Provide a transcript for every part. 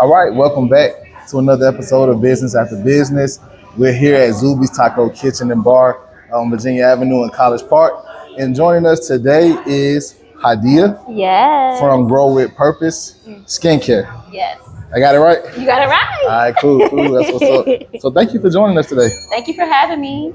All right, welcome back to another episode of Business After Business. We're here at Zuby's Taco Kitchen and Bar on Virginia Avenue in College Park. And joining us today is Haadiyah Yes. from Grow With Purpose Skincare. Yes. I got it right? You got it right. All right, cool. That's what's up. So thank you for joining us today. Thank you for having me.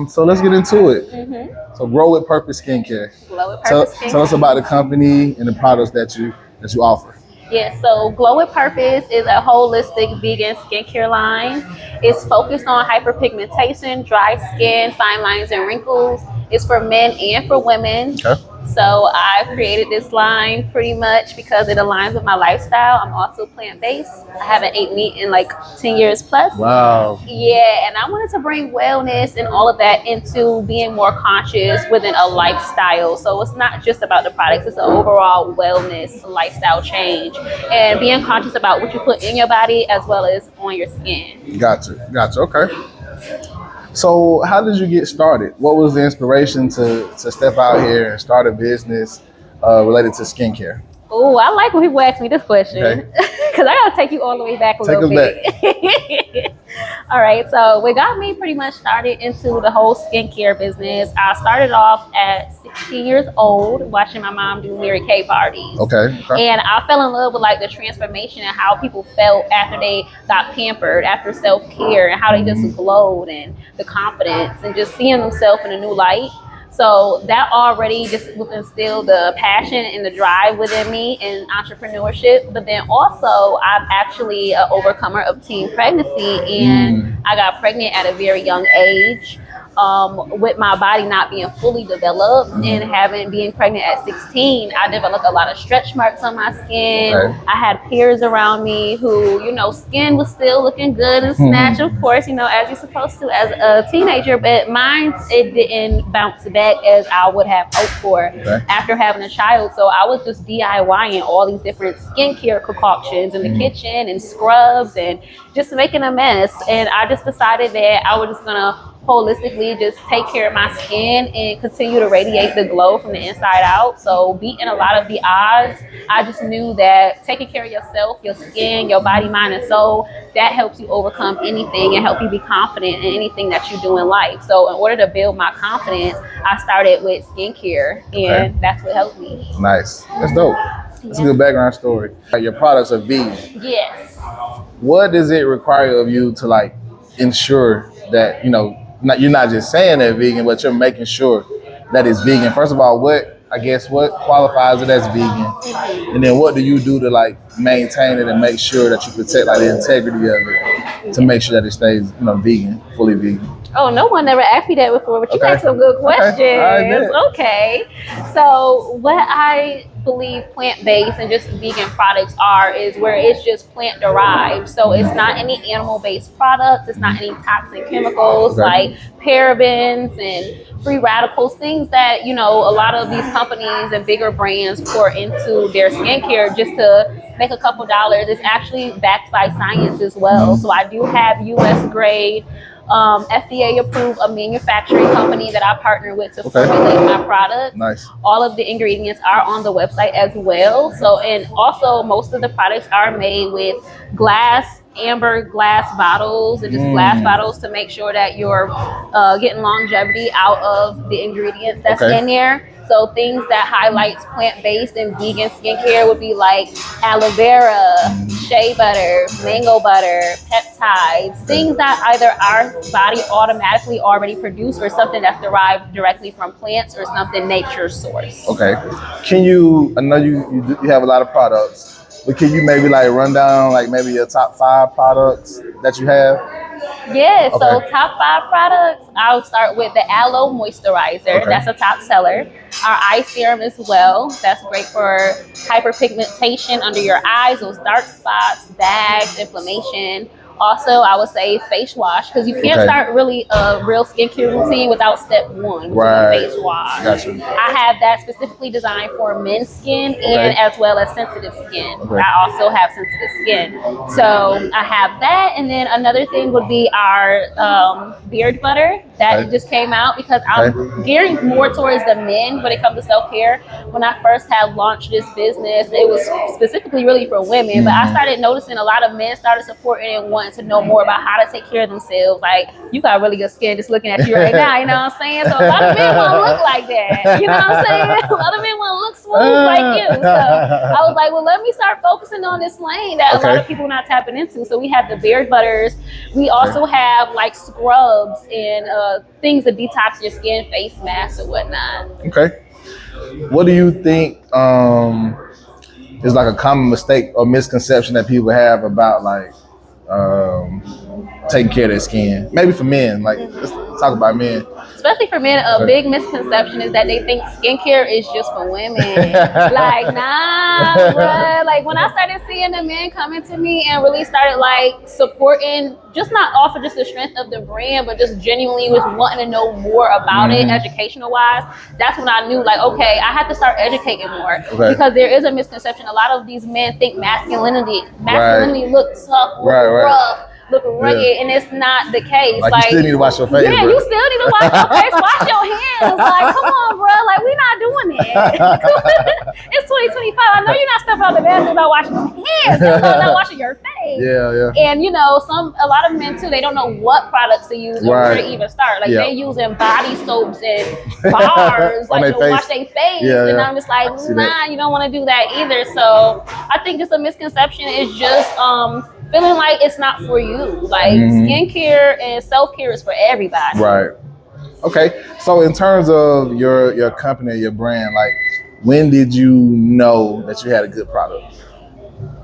So let's get into it. So Grow With Purpose Skincare. Glow With Purpose Skincare. Tell us about the company and the products that you offer. Yeah, so Glow With Purpose is a holistic vegan skincare line. It's focused on hyperpigmentation, dry skin, fine lines, and wrinkles. It's for men and for women. Okay. So I created this line pretty much because it aligns with my lifestyle. I'm also plant-based. I haven't ate meat in like 10 years plus. Wow. Yeah, and I wanted to bring wellness and all of that into being more conscious within a lifestyle. So it's not just about the products, it's an overall wellness lifestyle change. And being conscious about what you put in your body as well as on your skin. Gotcha. Okay. So how did you get started? What was the inspiration to step out here and start a business related to skincare? Oh, I like when people ask me this question because Okay. I gotta take you all the way back a Take little us bit. All right, so what got me pretty much started into the whole skincare business, I started off at 16 years old watching my mom do Mary Kay parties. Okay. And I fell in love with like the transformation and how people felt after they got pampered, after self-care, and how they just glowed and the confidence and just seeing themselves in a new light. So that already just instilled the passion and the drive within me in entrepreneurship. But then also, I'm actually an overcomer of teen pregnancy, and I got pregnant at a very young age. With my body not being fully developed and being pregnant at 16, I developed a lot of stretch marks on my skin. Okay. I had peers around me who, skin was still looking good and snatched, of course, as you're supposed to as a teenager, but mine, it didn't bounce back as I would have hoped for after having a child. So I was just DIYing all these different skincare concoctions in the kitchen and scrubs and just making a mess. And I just decided that I was just gonna holistically just take care of my skin and continue to radiate the glow from the inside out. So beating a lot of the odds, I just knew that taking care of yourself, your skin, your body, mind, and soul, that helps you overcome anything and help you be confident in anything that you do in life. So in order to build my confidence, I started with skincare, and that's what helped me. Nice. That's dope. That's a good background story. Your products are vegan. Yes. What does it require of you to ensure that, you're not just saying they're vegan, but you're making sure that it's vegan? First of all, what qualifies it as vegan? And then what do you do to maintain it and make sure that you protect the integrity of it to make sure that it stays, vegan, fully vegan? Oh, no one ever asked me that before, but you asked some good questions. Okay. So what I believe plant-based and just vegan products is where it's just plant-derived. So it's not any animal-based products. It's not any toxic chemicals like parabens and free radicals, things that, a lot of these companies and bigger brands pour into their skincare just to make a couple dollars. It's actually backed by science as well. So I do have U.S. grade, FDA approved a manufacturing company that I partner with to formulate my products. Nice. All of the ingredients are on the website as well. So, and also most of the products are made with amber glass bottles and just glass bottles to make sure that you're getting longevity out of the ingredients that's in there. So things that highlights plant-based and vegan skincare would be like aloe vera, shea butter, mango butter, peptides, things that either our body automatically already produce or something that's derived directly from plants or something nature source. Okay. I know you have a lot of products, but can you maybe run down maybe your top 5 products that you have? Yeah, so top 5 products, I'll start with the Aloe Moisturizer. That's a top seller. Our eye serum as well. That's great for hyperpigmentation under your eyes, those dark spots, bags, inflammation. Also, I would say face wash, because you can't Okay. start really a real skincare routine without step one, which Right. is a face wash. Gotcha. I have that specifically designed for men's skin Okay. and as well as sensitive skin. Okay. I also have sensitive skin. So I have that. And then another thing would be our beard butter that Okay. just came out, because I'm gearing more towards the men when it comes to self-care. When I first had launched this business, it was specifically really for women, but I started noticing a lot of men started supporting and wanting to know more about how to take care of themselves. Like, you got really good skin just looking at you right now, you know what I'm saying? So a lot of men want to look like that, you know what I'm saying? A lot of men want to look smooth like you. So I was like, well, let me start focusing on this lane that a lot of people are not tapping into. So we have the beard butters. We also have like scrubs and things that detox your skin, face masks and whatnot. Okay. What do you think is like a common mistake or misconception that people have about like taking care of their skin? Maybe for men, like let's talk about men. Especially for men, a big misconception is that they think skincare is just for women. Like, nah, bruh. Like, when I started seeing the men coming to me and really started like supporting, just not off of just the strength of the brand, but just genuinely was wanting to know more about it, educational wise, that's when I knew, like, okay, I have to start educating more. Because there is a misconception. A lot of these men think masculinity looks tough, rough, look rugged, and it's not the case. Like, you still need to wash your face. Yeah, bro. you still need to wash your face, wash your hands. Like, come on, bro. Like, we're not doing that. It's 2025. I know you're not stepping out the bathroom without washing your hands, without washing your face. Yeah. And you know, a lot of men too, they don't know what products to use or where to even start. Like, they using body soaps and bars, like to wash their face. And I'm just like, nah, you don't want to do that either. So I think just a misconception is just feeling like it's not for you. Like, skincare and self-care is for everybody. Right. Okay. So in terms of your company, your brand, like, when did you know that you had a good product?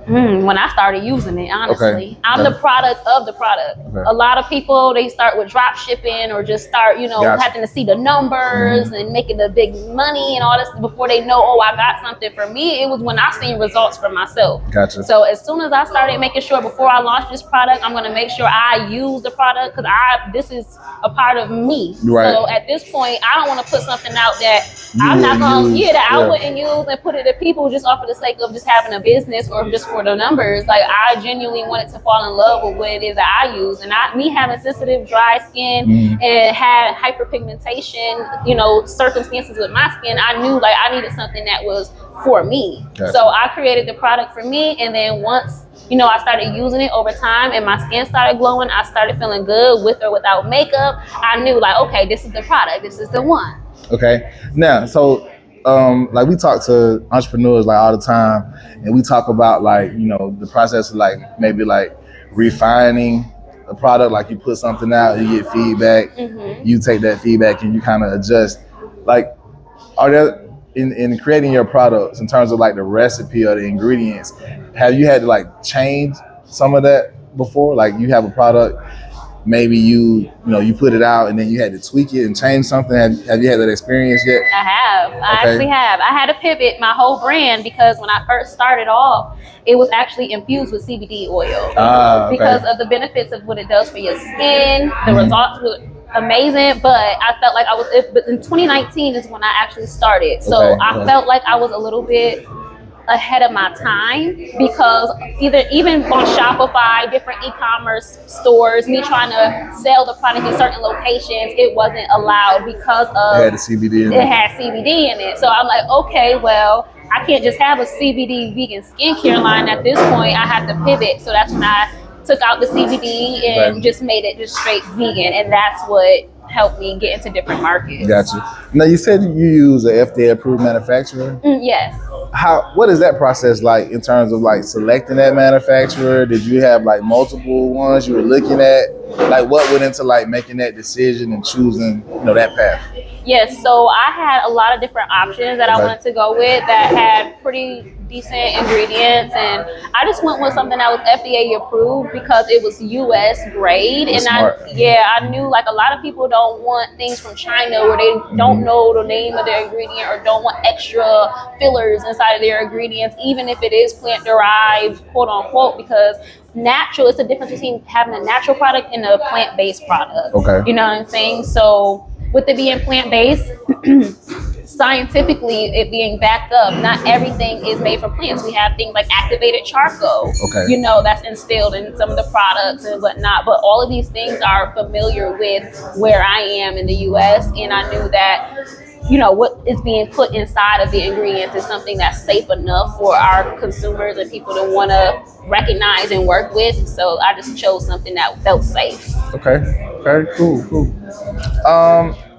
When I started using it, honestly. I'm the product of the product. A lot of people, they start with drop shipping or just start, having to see the numbers and making the big money and all this before they know, oh, I got something. For me, it was when I seen results for myself. Gotcha. So as soon as I started making sure before I launched this product, I'm going to make sure I use the product because this is a part of me. Right. So at this point, I don't want to put something out that I'm not going to, I wouldn't use and put it to people just off for the sake of just having a business or just for the numbers. Like, I genuinely wanted to fall in love with what it is that I use. And me having sensitive, dry skin and had hyperpigmentation, circumstances with my skin, I knew like I needed something that was for me. Gotcha. So I created the product for me. And then once, I started using it over time and my skin started glowing, I started feeling good with or without makeup. I knew like, okay, this is the product. This is the one. Okay. Now, so like we talk to entrepreneurs like all the time, and we talk about like, the process of like maybe like refining a product. Like, you put something out, you get feedback, you take that feedback and you kind of adjust. Like, are there in creating your products, in terms of like the recipe or the ingredients, have you had to like change some of that before? Like, you have a product, maybe you put it out and then you had to tweak it and change something. Have you had that experience yet? I have. I actually have. I had to pivot my whole brand because when I first started off, it was actually infused with CBD oil because of the benefits of what it does for your skin. The results were amazing, but I felt like but in 2019 is when I actually started. So I felt like I was a little bit ahead of my time because even on Shopify, different e-commerce stores, me trying to sell the product in certain locations, it wasn't allowed because of it had the CBD in it. It had CBD in it. So I'm like, okay, well, I can't just have a CBD vegan skincare line at this point. I have to pivot. So that's when I took out the CBD and just made it just straight vegan, and that's what helped me get into different markets. Gotcha. Now, you said you use an FDA approved manufacturer. Yes. What is that process like in terms of like selecting that manufacturer? Did you have like multiple ones you were looking at? Like, what went into like making that decision and choosing, that path? Yes, so I had a lot of different options that I wanted to go with that had pretty decent ingredients, and I just went with something that was FDA approved because it was US grade. That's and smart. I knew like a lot of people don't want things from China where they don't know the name of their ingredient or don't want extra fillers inside of their ingredients, even if it is plant derived, quote unquote, because natural, it's the difference between having a natural product and a plant-based product. Okay. You know what I'm saying? So with it being plant-based, scientifically it being backed up, not everything is made from plants. We have things like activated charcoal, Okay. you know, that's instilled in some of the products and whatnot. But all of these things are familiar with where I am in the US, and I knew that, you know, what is being put inside of the ingredients is something that's safe enough for our consumers and people to want to recognize and work with. So I just chose something that felt safe. Okay, cool.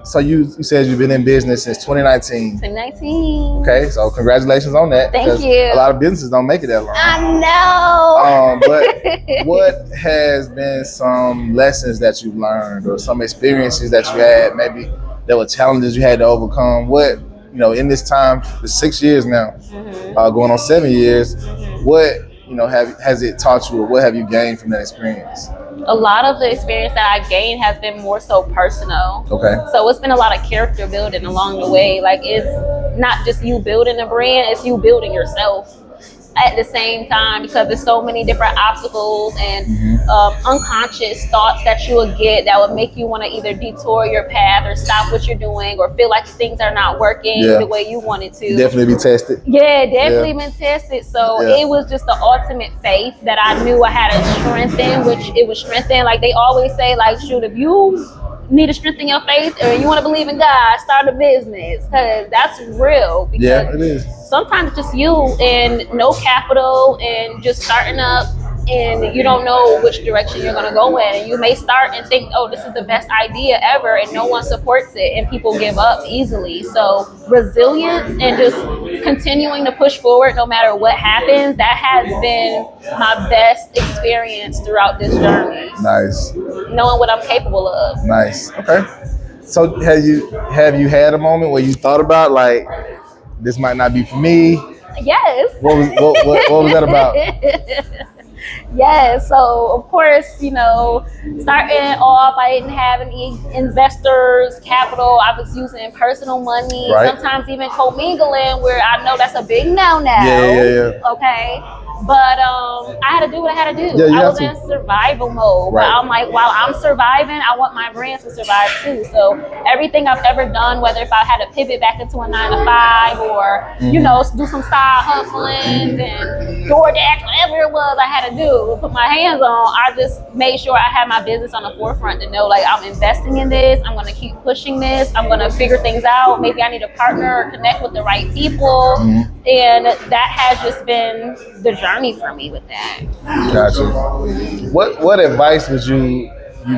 So you said you've been in business since 2019. 2019. Okay, so congratulations on that. Thank you. A lot of businesses don't make it that long. I know. But what has been some lessons that you've learned, or some experiences that you had, maybe there were challenges you had to overcome? What, you know, in this time, the 6 years now, going on 7 years, what, you know, has it taught you, or what have you gained from that experience? A lot of the experience that I gained has been more so personal. Okay. So it's been a lot of character building along the way. Like, it's not just you building a brand, it's you building yourself at the same time, because there's so many different obstacles and unconscious thoughts that you will get that would make you want to either detour your path or stop what you're doing or feel like things are not working the way you want it to. Definitely be tested. Yeah, definitely been tested. So it was just the ultimate faith that I knew I had to strengthen, which it was strengthened. Like they always say, like, shoot, if you need to strengthen your faith or you want to believe in God, start a business, because that's real. Because it is. Sometimes it's just you and no capital and just starting up, and you don't know which direction you're going to go in. And you may start and think, oh, this is the best idea ever, and no one supports it, and people give up easily. So resilience and just continuing to push forward no matter what happens, that has been my best experience throughout this journey. Nice. Knowing what I'm capable of. Nice. Okay. So have you had a moment where you thought about, like, this might not be for me? Yes. What was that about? Yes, so of course, you know, starting off, I didn't have any investors, capital. I was using personal money, sometimes even commingling, where I know that's a big no now. Yeah. Okay. But I had to do what I had to do. Yeah, I was in survival mode. But I'm like, while I'm surviving, I want my brand to survive too. So everything I've ever done, whether if I had to pivot back into a 9-to-5 or, you know, do some side hustlings and DoorDash, whatever it was I had to do, put my hands on, I just made sure I had my business on the forefront to know, like, I'm investing in this. I'm going to keep pushing this. I'm going to figure things out. Maybe I need a partner or connect with the right people. And that has just been the journey for me with that. Gotcha. What advice would you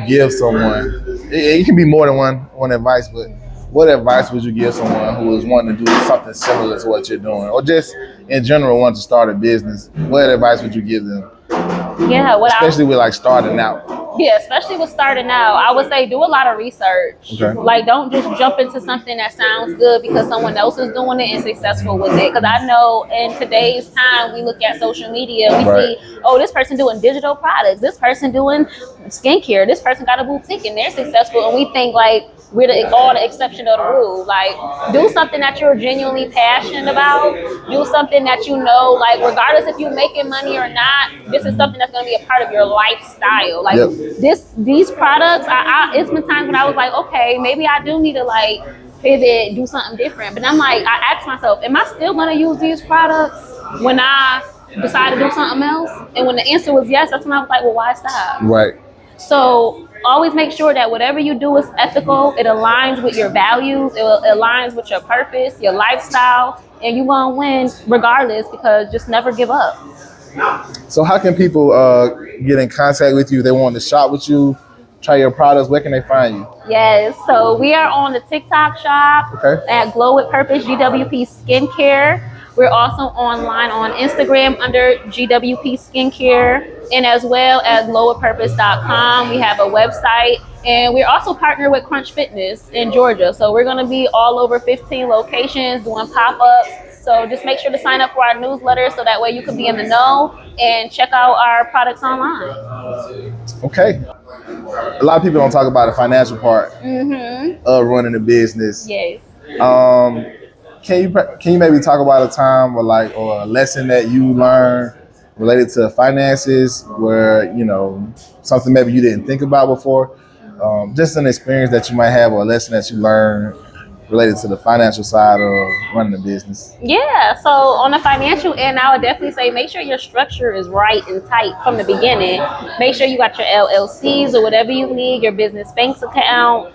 give someone? It can be more than one advice, but what advice would you give someone who is wanting to do something similar to what you're doing, or just in general want to start a business? What advice would you give them? Yeah, especially with like starting out. Yeah, especially with starting out, I would say do a lot of research. Okay. Like, don't just jump into something that sounds good because someone else is doing it and successful with it. Because I know in today's time, we look at social media, we see, oh, this person doing digital products, this person doing skincare, this person got a boutique and they're successful, and we think like we're all the exception of the rule. Like, do something that you're genuinely passionate about. Do something that you know, like, regardless if you're making money or not, this is something that's going to be a part of your lifestyle. Like, these products, it's been times when I was like, okay, maybe I do need to like pivot, do something different. But I'm like, I asked myself, am I still going to use these products when I decide to do something else? And when the answer was yes, that's when I was like, well, why stop? Right. So always make sure that whatever you do is ethical, it aligns with your values, it aligns with your purpose, your lifestyle, and you're going to win regardless, because just never give up. So how can people get in contact with you if they want to shop with you, try your products? Where can they find you? Yes, so we are on the TikTok shop at Glow with Purpose GWP Skincare. We're also online on Instagram under GWP Skincare, and as well as glowwithpurpose.com. We have a website, and we're also partnered with Crunch Fitness in Georgia. So we're going to be all over 15 locations doing pop-ups. So just make sure to sign up for our newsletter so that way you can be in the know and check out our products online. Okay. A lot of people don't talk about the financial part of running a business. Yes. Can you maybe talk about a time or a lesson that you learned related to finances where something maybe you didn't think about before? Just an experience that you might have or a lesson that you learned related to the financial side of running a business. Yeah, so on the financial end, I would definitely say make sure your structure is right and tight from the beginning. Make sure you got your LLCs or whatever you need, your business banks account.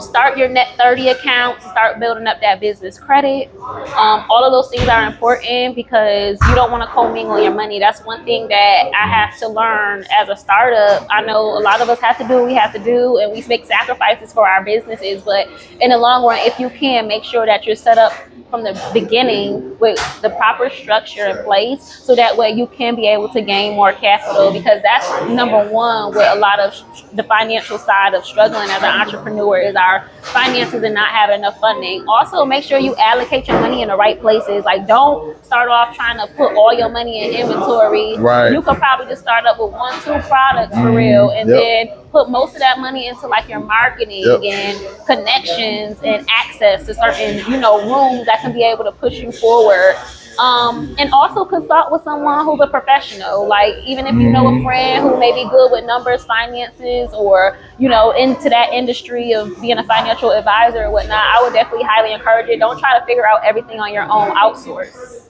Start your net 30 account to start building up that business credit. All of those things are important because you don't want to commingle your money. That's one thing that I have to learn as a startup. I know a lot of us have to do what we have to do, and we make sacrifices for our businesses. But in the long run, if you can, make sure that you're set up from the beginning with the proper structure in place so that way you can be able to gain more capital, because that's number one with a lot of the financial side of struggling as an entrepreneur is our finances and not having enough funding. Also, make sure you allocate your money in the right places. Like, don't start off trying to put all your money in inventory. Right. You could probably just start up with 1-2 products for real, and then put most of that money into like your marketing and connections and access to certain rooms that can be able to push you forward. And also consult with someone who's a professional. Like, even if you know a friend who may be good with numbers, finances, or into that industry of being a financial advisor or whatnot, I would definitely highly encourage it. Don't try to figure out everything on your own. Outsource.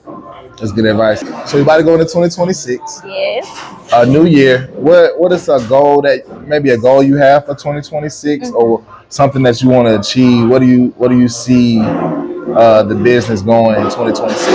That's good advice. So you about to go into 2026. Yes. A new year. What is a goal you have for 2026, or something that you want to achieve? What do you see the business going in 2026?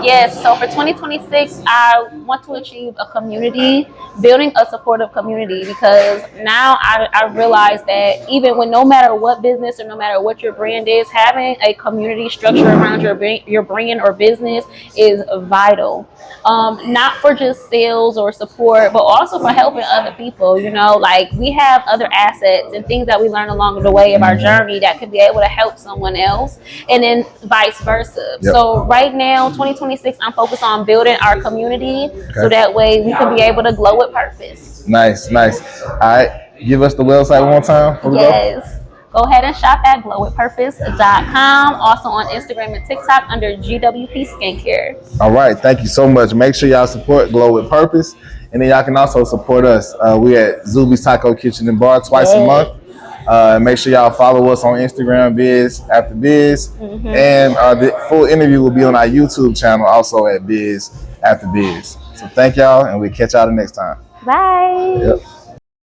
Yes, so for 2026, I want to achieve a community, building a supportive community, because now I realize that even when no matter what business or no matter what your brand is, having a community structure around your brand or business is vital. Not for just sales or support, but also for helping other people. Like, we have other assets and things that we learn along the way of our journey that could be able to help someone else, and then vice versa. Yep. So right now, 2026, I'm focused on building our community so that way we can be able to glow with purpose. Nice. All right, give us the website one more time. Yes. Go ahead and shop at glowwithpurpose.com. Also on Instagram and TikTok under GWP Skincare. All right. Thank you so much. Make sure y'all support Glow with Purpose. And then y'all can also support us. We at Zuby's Taco Kitchen and Bar twice a month. Make sure y'all follow us on Instagram, Biz After Biz. And the full interview will be on our YouTube channel, also at Biz After Biz. So thank y'all, and we'll catch y'all the next time. Bye. Yep.